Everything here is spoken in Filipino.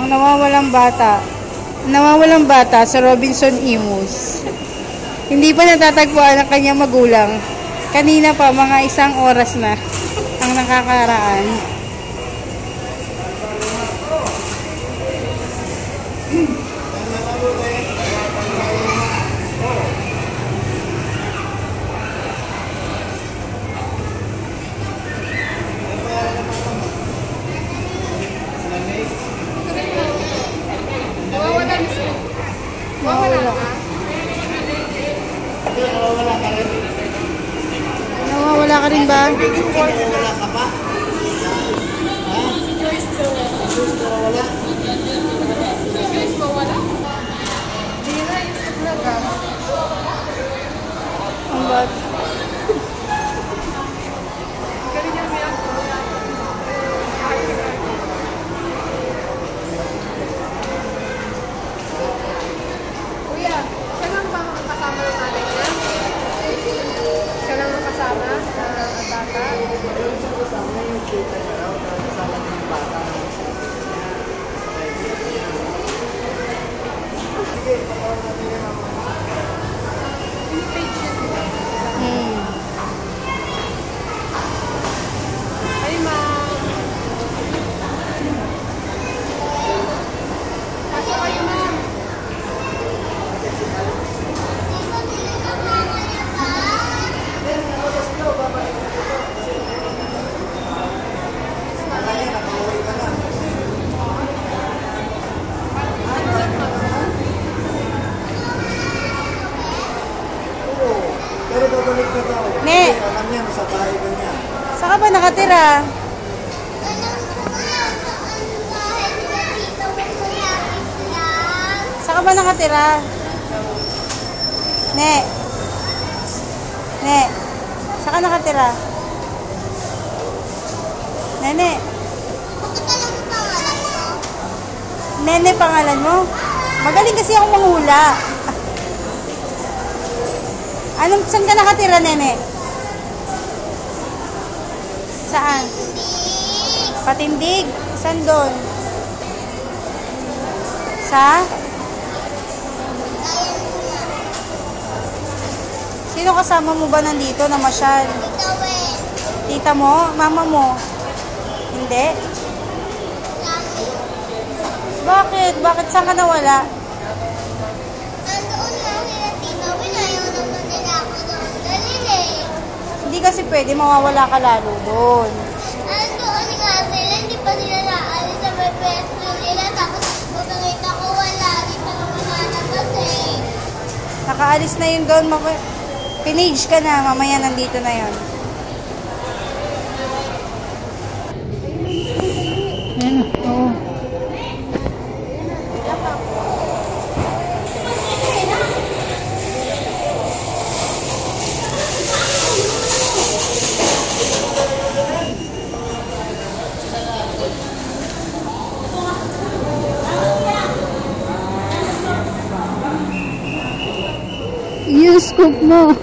nawawalang bata. Nawawalang bata sa Robinson Imus. Hindi pa natatagpuan ang kanyang magulang. Kanina pa, mga 1 oras na ang nakakaraan. Nawawala ka rin ba? Nawawala ka ba? Si Joyce nawawala? Si Joyce mawala? Hindi na, yung vlog ah. Ang bat. Galing yung miyak ko. Kuya, siya lang ba kasama ng nanay niya? Siya lang ang kasama ng bata? Siya kasama yung kita niya raw na kasama ng bata. Sige, pakawan natin yan ako. Ay, ma'am. Pasok kayo, ma'am. Pero babalik na daw. Ne. Kasi alam niya, nasa bahay ka niya. Saan ka ba nakatira? Saan ka ba nakatira? Ne. Ne. Saan ka nakatira? Nene. Nene pangalan mo? Magaling kasi akong manghula. Saan ka nakatira, Nene? Saan? Patindig? Saan doon? Sa? Sino kasama mo ba nandito na masyal? Tita mo? Mama mo? Hindi? Bakit? Bakit saan ka nawala? Hindi kasi pwede, mawawala ka lalo doon. Doon nga sila, hindi pa nila naalis sa may pwesto nila. Tapos kung nakita ko wala, hindi pa naman nalabas eh. Nakaalis na yun doon. Pinage ka na, mamaya nandito na yun. Yan, oo. Yung scoop mo.